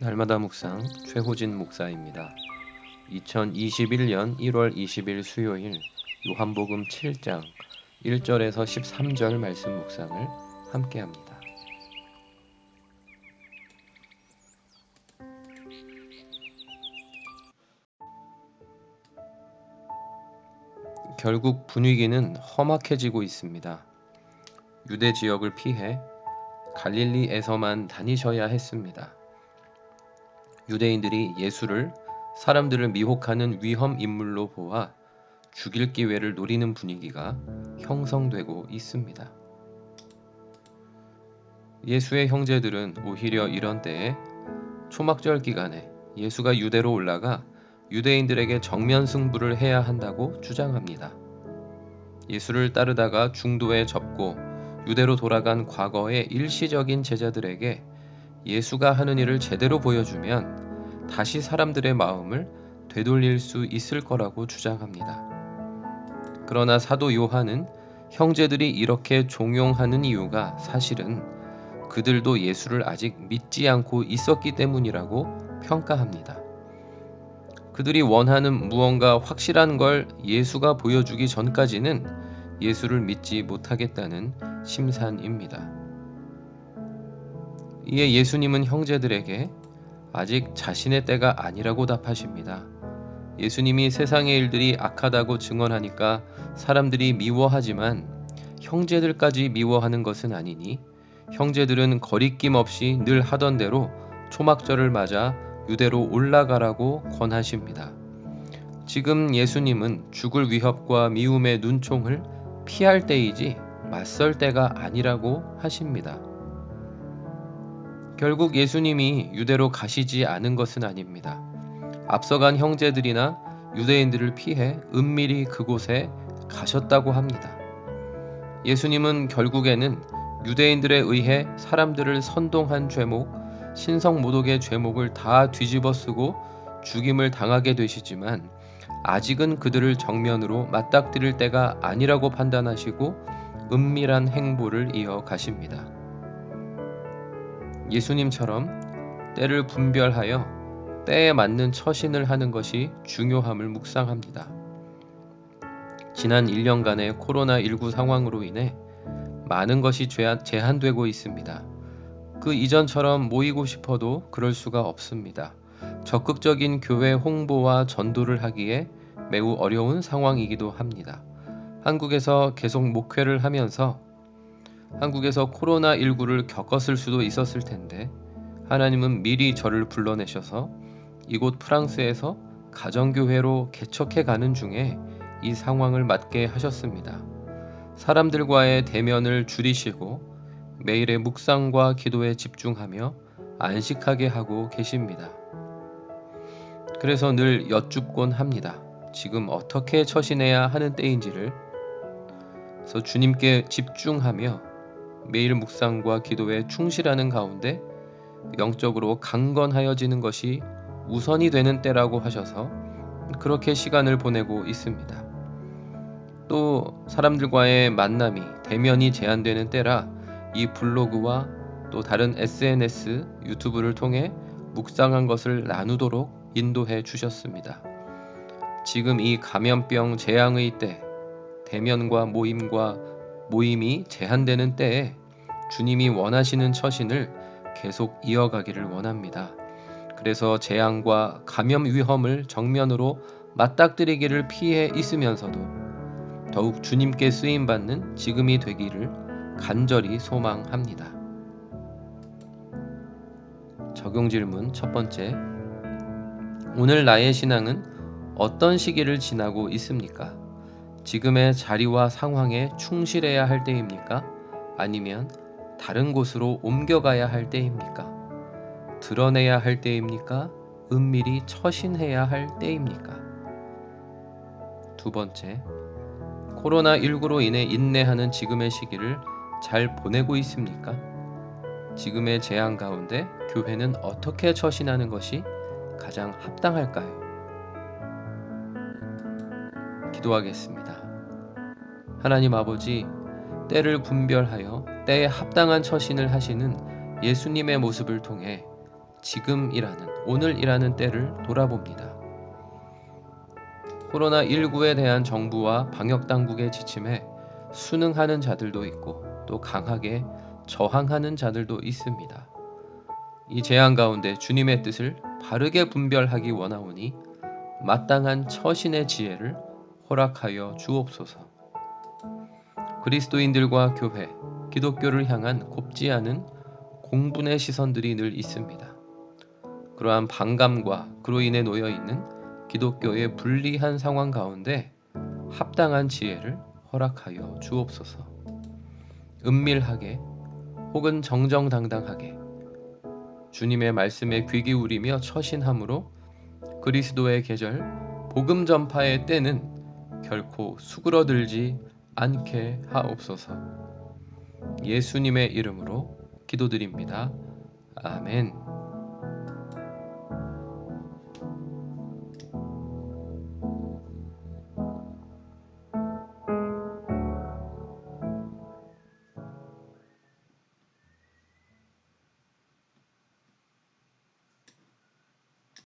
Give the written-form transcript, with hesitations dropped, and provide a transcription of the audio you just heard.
날마다 묵상 최호진 목사입니다. 2021년 1월 20일 수요일 요한복음 7장 1절에서 13절 말씀 묵상을 함께합니다. 결국 분위기는 험악해지고 있습니다. 유대 지역을 피해 갈릴리에서만 다니셔야 했습니다. 유대인들이 예수를 사람들을 미혹하는 위험 인물로 보아 죽일 기회를 노리는 분위기가 형성되고 있습니다. 예수의 형제들은 오히려 이런 때에 초막절 기간에 예수가 유대로 올라가 유대인들에게 정면 승부를 해야 한다고 주장합니다. 예수를 따르다가 중도에 접고 유대로 돌아간 과거의 일시적인 제자들에게 예수가 하는 일을 제대로 보여주면 다시 사람들의 마음을 되돌릴 수 있을 거라고 주장합니다. 그러나 사도 요한은 형제들이 이렇게 종용하는 이유가 사실은 그들도 예수를 아직 믿지 않고 있었기 때문이라고 평가합니다. 그들이 원하는 무언가 확실한 걸 예수가 보여주기 전까지는 예수를 믿지 못하겠다는 심산입니다. 이에 예수님은 형제들에게 아직 자신의 때가 아니라고 답하십니다. 예수님이 세상의 일들이 악하다고 증언하니까 사람들이 미워하지만 형제들까지 미워하는 것은 아니니 형제들은 거리낌 없이 늘 하던 대로 초막절을 맞아 유대로 올라가라고 권하십니다. 지금 예수님은 죽을 위협과 미움의 눈총을 피할 때이지 맞설 때가 아니라고 하십니다. 결국 예수님이 유대로 가시지 않은 것은 아닙니다. 앞서간 형제들이나 유대인들을 피해 은밀히 그곳에 가셨다고 합니다. 예수님은 결국에는 유대인들에 의해 사람들을 선동한 죄목, 신성모독의 죄목을 다 뒤집어 쓰고 죽임을 당하게 되시지만 아직은 그들을 정면으로 맞닥뜨릴 때가 아니라고 판단하시고 은밀한 행보를 이어가십니다. 예수님처럼 때를 분별하여 때에 맞는 처신을 하는 것이 중요함을 묵상합니다. 지난 1년간의 코로나19 상황으로 인해 많은 것이 제한되고 있습니다. 그 이전처럼 모이고 싶어도 그럴 수가 없습니다. 적극적인 교회 홍보와 전도를 하기에 매우 어려운 상황이기도 합니다. 한국에서 계속 목회를 하면서 한국에서 코로나19를 겪었을 수도 있었을 텐데 하나님은 미리 저를 불러내셔서 이곳 프랑스에서 가정교회로 개척해가는 중에 이 상황을 맞게 하셨습니다. 사람들과의 대면을 줄이시고 매일의 묵상과 기도에 집중하며 안식하게 하고 계십니다. 그래서 늘 여쭙곤 합니다. 지금 어떻게 처신해야 하는 때인지를. 그래서 주님께 집중하며 매일 묵상과 기도에 충실하는 가운데 영적으로 강건하여지는 것이 우선이 되는 때라고 하셔서 그렇게 시간을 보내고 있습니다. 또 사람들과의 만남이 대면이 제한되는 때라 이 블로그와 또 다른 SNS, 유튜브를 통해 묵상한 것을 나누도록 인도해 주셨습니다. 지금 이 감염병 재앙의 때, 대면과 모임이 제한되는 때에 주님이 원하시는 처신을 계속 이어가기를 원합니다. 그래서 재앙과 감염 위험을 정면으로 맞닥뜨리기를 피해 있으면서도 더욱 주님께 쓰임받는 지금이 되기를 간절히 소망합니다. 적용 질문 첫 번째. 오늘 나의 신앙은 어떤 시기를 지나고 있습니까? 지금의 자리와 상황에 충실해야 할 때입니까? 아니면 다른 곳으로 옮겨가야 할 때입니까? 드러내야 할 때입니까? 은밀히 처신해야 할 때입니까? 두 번째, 코로나19로 인해 인내하는 지금의 시기를 잘 보내고 있습니까? 지금의 재앙 가운데 교회는 어떻게 처신하는 것이 가장 합당할까요? 기도하겠습니다. 하나님 아버지, 때를 분별하여 때에 합당한 처신을 하시는 예수님의 모습을 통해 지금이라는, 오늘이라는 때를 돌아봅니다. 코로나19에 대한 정부와 방역당국의 지침에 순응하는 자들도 있고 또 강하게 저항하는 자들도 있습니다. 이 재앙 가운데 주님의 뜻을 바르게 분별하기 원하오니 마땅한 처신의 지혜를 허락하여 주옵소서. 그리스도인들과 교회, 기독교를 향한 곱지 않은 공분의 시선들이 늘 있습니다. 그러한 반감과 그로 인해 놓여있는 기독교의 불리한 상황 가운데 합당한 지혜를 허락하여 주옵소서. 은밀하게 혹은 정정당당하게 주님의 말씀에 귀 기울이며 처신함으로 그리스도의 계절, 복음 전파의 때는 결코 수그러들지 않게 하옵소서. 예수님의 이름으로 기도드립니다. 아멘.